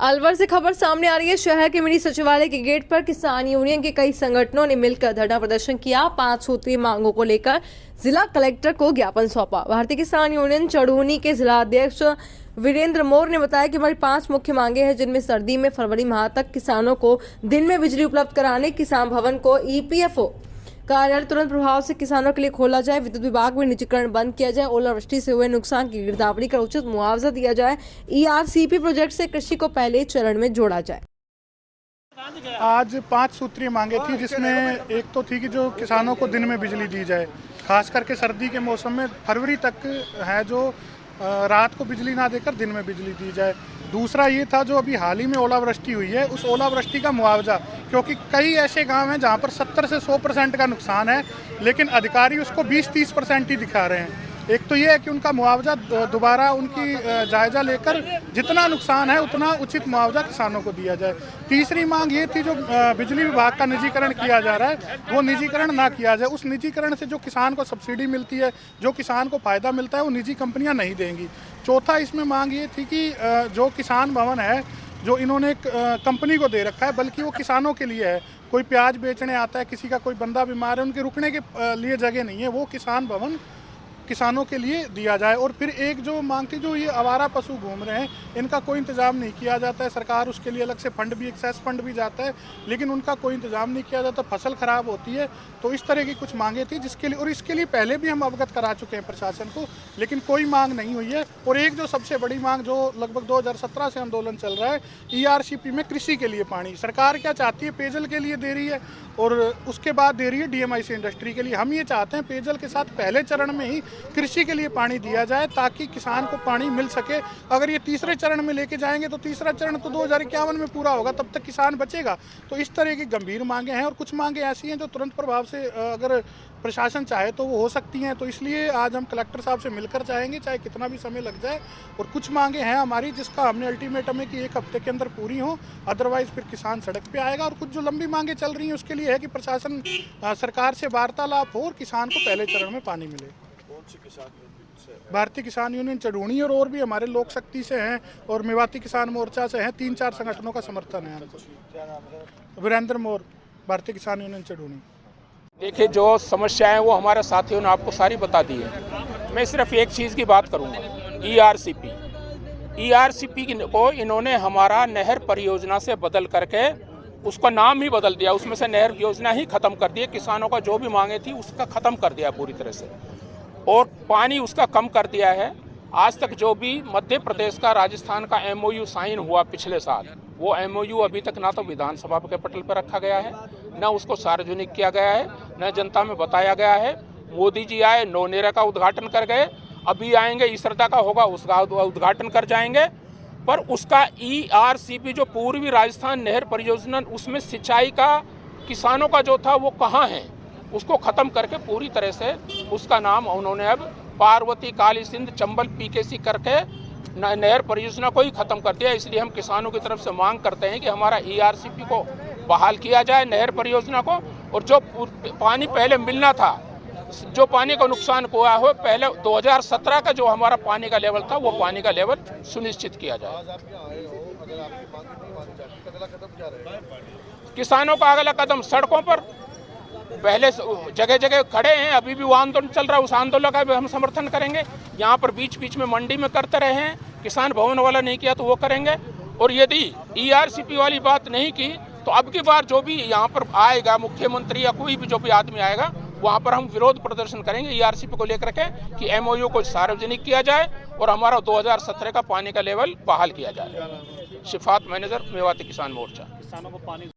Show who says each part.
Speaker 1: अलवर से खबर सामने आ रही है। शहर के मिनी सचिवालय के गेट पर किसान यूनियन के कई संगठनों ने मिलकर धरना प्रदर्शन किया। 5 सूत्रीय मांगों को लेकर जिला कलेक्टर को ज्ञापन सौंपा। भारतीय किसान यूनियन चढ़ूनी के जिला अध्यक्ष वीरेंद्र मोर ने बताया कि हमारी 5 मुख्य मांगे हैं, जिनमें सर्दी में फरवरी माह तक किसानों को दिन में बिजली उपलब्ध कराने, किसान भवन को EPFO कार्यालय तुरंत प्रभाव से किसानों के लिए खोला जाए, विद्युत विभाग में निजीकरण बंद किया जाए, ओलावृष्टि से हुए नुकसान की गिरदावरी का उचित मुआवजा दिया जाए, ERCP प्रोजेक्ट से कृषि को पहले चरण में जोड़ा जाए।
Speaker 2: आज 5 सूत्रीय मांगे थी, जिसमें एक तो थी कि जो किसानों को दिन में बिजली दी जाए, खास करके सर्दी के मौसम में फरवरी तक है जो रात को बिजली ना देकर दिन में बिजली दी जाए। दूसरा ये था जो अभी हाल ही में ओलावृष्टि हुई है, उस ओलावृष्टि का मुआवजा, क्योंकि कई ऐसे गांव हैं जहां पर 70 से 100% का नुकसान है, लेकिन अधिकारी उसको 20-30% ही दिखा रहे हैं। एक तो ये है कि उनका मुआवजा दोबारा उनकी जायजा लेकर जितना नुकसान है उतना उचित मुआवजा किसानों को दिया जाए। तीसरी मांग ये थी जो बिजली विभाग का निजीकरण किया जा रहा है, वो निजीकरण ना किया जाए। उस निजीकरण से जो किसान को सब्सिडी मिलती है, जो किसान को फ़ायदा मिलता है, वो निजी कंपनियां नहीं देंगी। चौथा इसमें मांग ये थी कि जो किसान भवन है जो इन्होंने एक कंपनी को दे रखा है, बल्कि वो किसानों के लिए है। कोई प्याज बेचने आता है, किसी का कोई बंदा बीमार है, उनके रुकने के लिए जगह नहीं है, वो किसान भवन किसानों के लिए दिया जाए। और फिर एक जो मांग थी, जो ये आवारा पशु घूम रहे हैं, इनका कोई इंतजाम नहीं किया जाता है। सरकार उसके लिए अलग से फंड भी, एक्सेस फंड भी जाता है, लेकिन उनका कोई इंतजाम नहीं किया जाता, फसल खराब होती है। तो इस तरह की कुछ मांगे थी, जिसके लिए और इसके लिए पहले भी हम अवगत करा चुके हैं प्रशासन को, लेकिन कोई मांग नहीं हुई है। और एक जो सबसे बड़ी मांग जो लगभग 2017 से आंदोलन चल रहा है, ERCP में कृषि के लिए पानी, सरकार क्या चाहती है, पेयजल के लिए दे रही है और उसके बाद दे रही है DMIC इंडस्ट्री के लिए। हम ये चाहते हैं पेयजल के साथ पहले चरण में ही कृषि के लिए पानी दिया जाए, ताकि किसान को पानी मिल सके। अगर ये तीसरे चरण में लेके जाएंगे तो तीसरा चरण तो 2051 में पूरा होगा, तब तक किसान बचेगा। तो इस तरह की गंभीर मांगे हैं, और कुछ मांगे ऐसी हैं जो तुरंत प्रभाव से अगर प्रशासन चाहे तो वो हो सकती हैं। तो इसलिए आज हम कलेक्टर साहब से मिलकर चाहेंगे, चाहे कितना भी समय लग जाए। और कुछ मांगे हैं हमारी जिसका हमने अल्टीमेटम है कि 1 हफ्ते के अंदर पूरी हो, अदरवाइज फिर किसान सड़क पे आएगा। और कुछ जो लंबी मांगे चल रही हैं उसके लिए है कि प्रशासन सरकार से वार्तालाप हो और किसान को पहले चरण में पानी मिले।
Speaker 3: कौन सी किसान यूनियन से?
Speaker 2: भारतीय किसान यूनियन चढ़ूनी और भी हमारे लोक शक्ति से हैं और मेवाती किसान मोर्चा से हैं। 3-4 संगठनों का समर्थन है हमको।
Speaker 3: क्या नाम है?
Speaker 2: वीरेंद्र मोर, भारतीय किसान यूनियन चढ़ूनी।
Speaker 4: देखिए, जो समस्याएं वो हमारे साथियों ने आपको सारी बता दी है। मैं सिर्फ एक चीज़ की बात करूंगा, ERCP को इन्होंने हमारा नहर परियोजना से बदल करके उसका नाम ही बदल दिया, उसमें से नहर योजना ही खत्म कर दी। किसानों का जो भी मांगे थी उसका खत्म कर दिया पूरी तरह से, और पानी उसका कम कर दिया है। आज तक जो भी मध्य प्रदेश का, राजस्थान का MOU साइन हुआ पिछले साल, वो MOU अभी तक ना तो विधानसभा के पटल पर रखा गया है, न उसको सार्वजनिक किया गया है, न जनता में बताया गया है। मोदी जी आए, नौनेरा का उद्घाटन कर गए, अभी आएंगे ईसरदा का होगा, उसका उद्घाटन कर जाएंगे। पर उसका ERCP जो पूर्वी राजस्थान नहर परियोजना, उसमें सिंचाई का किसानों का जो था वो कहाँ है, उसको ख़त्म करके पूरी तरह से उसका नाम उन्होंने अब पार्वती, काली सिंध, चंबल, PKC करके नहर परियोजना को ही ख़त्म कर दिया। इसलिए हम किसानों की तरफ से मांग करते हैं कि हमारा ERCP को बहाल किया जाए, नहर परियोजना को, और जो पानी पहले मिलना था, जो पानी का नुकसान हुआ हो, पहले 2017 का जो हमारा पानी का लेवल था, वो पानी का लेवल सुनिश्चित किया जाए। किसानों का अगला कदम सड़कों पर, पहले जगह जगह खड़े हैं, अभी भी वो आंदोलन चल रहा है, उस आंदोलन का भी हम समर्थन करेंगे। यहाँ पर बीच बीच में मंडी में करते रहे हैं, किसान भवन वाला नहीं किया तो वो करेंगे। और यदि ERCP वाली बात नहीं की तो अब की बार जो भी यहाँ पर आएगा, मुख्यमंत्री या कोई भी जो भी आदमी आएगा, वहाँ पर हम विरोध प्रदर्शन करेंगे ERCP को लेकर के कि MOU को सार्वजनिक किया जाए और हमारा 2017 का पानी का लेवल बहाल किया जाए। शिफात मैनेजर, मेवाती किसान मोर्चा।